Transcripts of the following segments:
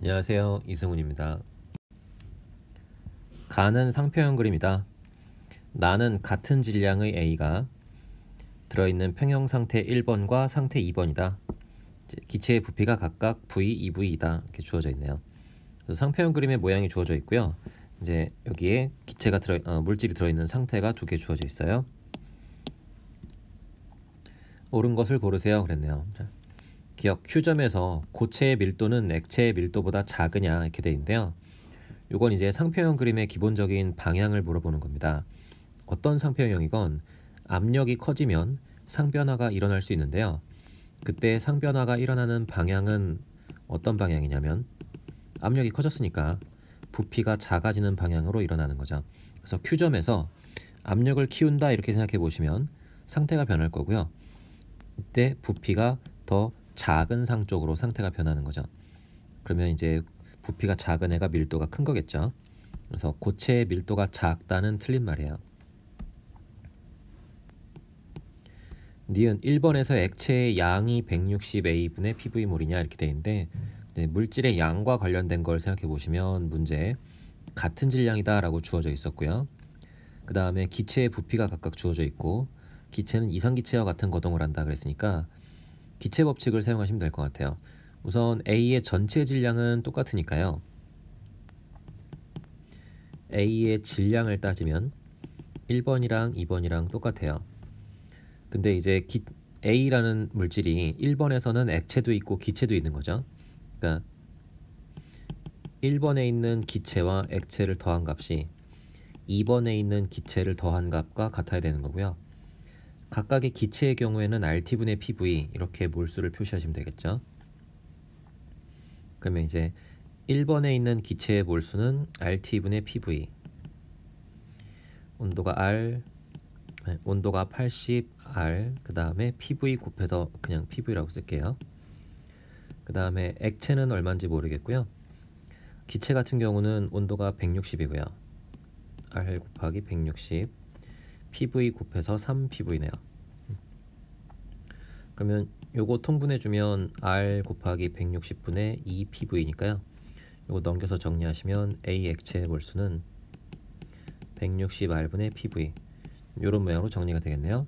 안녕하세요, 이승훈입니다. 가는 상평형 그림이다. 나는 같은 질량의 A가 들어있는 평형 상태 1번과 상태 2번이다. 기체의 부피가 각각 V, 2V이다. 이렇게 주어져 있네요. 상평형 그림의 모양이 주어져 있고요. 이제 여기에 기체가 물질이 들어있는 상태가 두 개 주어져 있어요. 옳은 것을 고르세요. 그랬네요. 자, 기억 Q점에서 고체의 밀도는 액체의 밀도보다 작으냐 이렇게 돼 있는데요. 이건 이제 상평형 그림의 기본적인 방향을 물어보는 겁니다. 어떤 상평형이건 압력이 커지면 상변화가 일어날 수 있는데요. 그때 상변화가 일어나는 방향은 어떤 방향이냐면 압력이 커졌으니까 부피가 작아지는 방향으로 일어나는 거죠. 그래서 Q점에서 압력을 키운다 이렇게 생각해 보시면 상태가 변할 거고요. 이때 부피가 더 작은 상 쪽으로 상태가 변하는 거죠. 그러면 이제 부피가 작은 애가 밀도가 큰 거겠죠. 그래서 고체의 밀도가 작다는 틀린 말이에요. 니은 1번에서 액체의 양이 160A분의 PV몰이냐 이렇게 돼 있는데 물질의 양과 관련된 걸 생각해 보시면 문제에 같은 질량이다 라고 주어져 있었고요. 그 다음에 기체의 부피가 각각 주어져 있고 기체는 이상기체와 같은 거동을 한다 그랬으니까 기체 법칙을 사용하시면 될 것 같아요. 우선 A의 전체 질량은 똑같으니까요. A의 질량을 따지면 1번이랑 2번이랑 똑같아요. 근데 이제 A라는 물질이 1번에서는 액체도 있고 기체도 있는 거죠. 그러니까 1번에 있는 기체와 액체를 더한 값이 2번에 있는 기체를 더한 값과 같아야 되는 거고요. 각각의 기체의 경우에는 RT분의 PV 이렇게 몰수를 표시하시면 되겠죠. 그러면 이제 1번에 있는 기체의 몰수는 RT분의 PV, 온도가 80R, 그 다음에 PV 곱해서 그냥 PV라고 쓸게요. 그 다음에 액체는 얼마인지 모르겠고요. 기체 같은 경우는 온도가 160이고요. R 곱하기 160, PV 곱해서 3PV네요. 그러면 요거 통분해주면 R 곱하기 160분의 2PV니까요. 요거 넘겨서 정리하시면 A 액체의 몰수는 160R분의 PV, 요런 모양으로 정리가 되겠네요.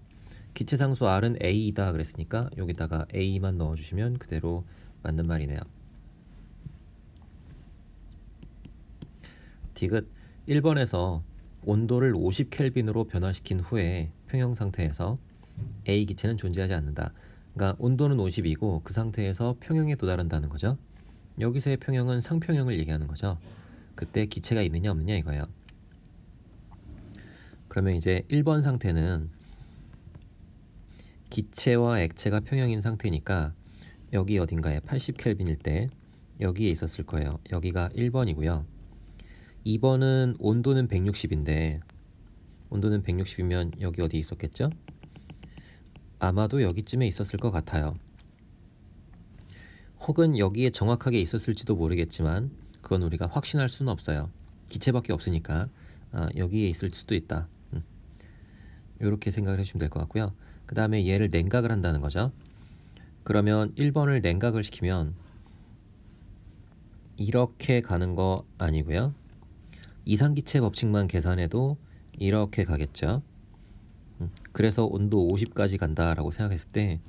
기체 상수 R은 A이다 그랬으니까 여기다가 A만 넣어주시면 그대로 맞는 말이네요. 디귿 1번에서 온도를 50켈빈으로 변화시킨 후에 평형 상태에서 A 기체는 존재하지 않는다. 그러니까 온도는 50이고 그 상태에서 평형에 도달한다는 거죠. 여기서의 평형은 상평형을 얘기하는 거죠. 그때 기체가 있느냐 없느냐 이거예요. 그러면 이제 1번 상태는 기체와 액체가 평형인 상태니까 여기 어딘가에 80켈빈일 때 여기에 있었을 거예요. 여기가 1번이고요. 2번은 온도는 160인데 온도는 160이면 여기 어디 있었겠죠? 아마도 여기쯤에 있었을 것 같아요. 혹은 여기에 정확하게 있었을지도 모르겠지만 그건 우리가 확신할 수는 없어요. 기체밖에 없으니까 여기에 있을 수도 있다. 이렇게 생각을 해주시면 될 것 같고요. 그 다음에 얘를 냉각을 한다는 거죠. 그러면 1번을 냉각을 시키면 이렇게 가는 거 아니고요. 이상기체 법칙만 계산해도 이렇게 가겠죠. 그래서 온도 50까지 간다라고 생각했을 때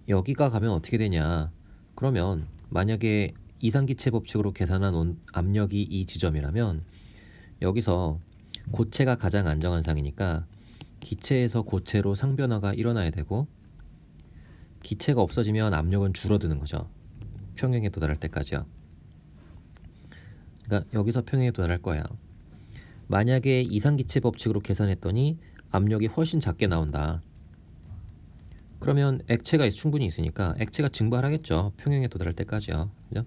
여기가 가면 어떻게 되냐. 그러면 만약에 이상기체 법칙으로 계산한 압력이 이 지점이라면 여기서 고체가 가장 안정한 상이니까 기체에서 고체로 상변화가 일어나야 되고 기체가 없어지면 압력은 줄어드는 거죠. 평형에 도달할 때까지요. 그러니까 여기서 평형에 도달할 거예요. 만약에 이상기체 법칙으로 계산했더니 압력이 훨씬 작게 나온다. 그러면 액체가 충분히 있으니까 액체가 증발하겠죠. 평형에 도달할 때까지요. 그죠?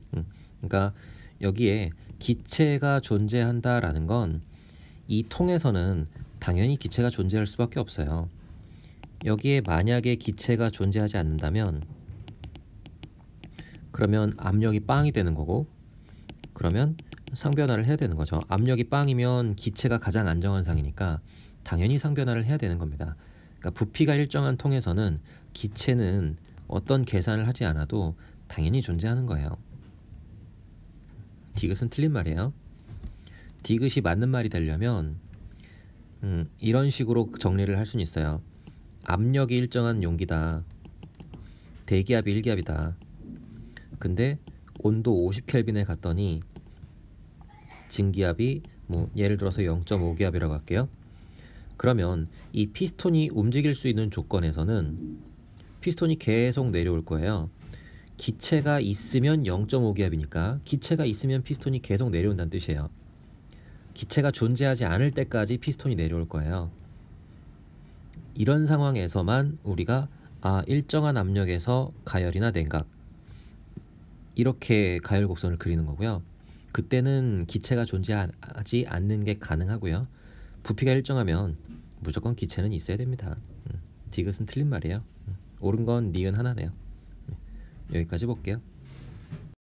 그러니까 여기에 기체가 존재한다라는 건 이 통에서는 당연히 기체가 존재할 수밖에 없어요. 여기에 만약에 기체가 존재하지 않는다면 그러면 압력이 빵이 되는 거고 그러면 상변화를 해야 되는 거죠. 압력이 빵이면 기체가 가장 안정한 상이니까 당연히 상변화를 해야 되는 겁니다. 그러니까 부피가 일정한 통에서는 기체는 어떤 계산을 하지 않아도 당연히 존재하는 거예요. 디귿은 틀린 말이에요. 디귿이 맞는 말이 되려면 이런 식으로 정리를 할 수는 있어요. 압력이 일정한 용기다. 대기압이 1기압이다. 근데 온도 50켈빈에 갔더니 증기압이 뭐 예를 들어서 0.5기압이라고 할게요. 그러면 이 피스톤이 움직일 수 있는 조건에서는 피스톤이 계속 내려올 거예요. 기체가 있으면 0.5기압이니까 기체가 있으면 피스톤이 계속 내려온다는 뜻이에요. 기체가 존재하지 않을 때까지 피스톤이 내려올 거예요. 이런 상황에서만 우리가 일정한 압력에서 가열이나 냉각 이렇게 가열 곡선을 그리는 거고요. 그때는 기체가 존재하지 않는 게 가능하고요. 부피가 일정하면 무조건 기체는 있어야 됩니다. 디귿은 틀린 말이에요. 옳은 건 니은 하나네요. 여기까지 볼게요.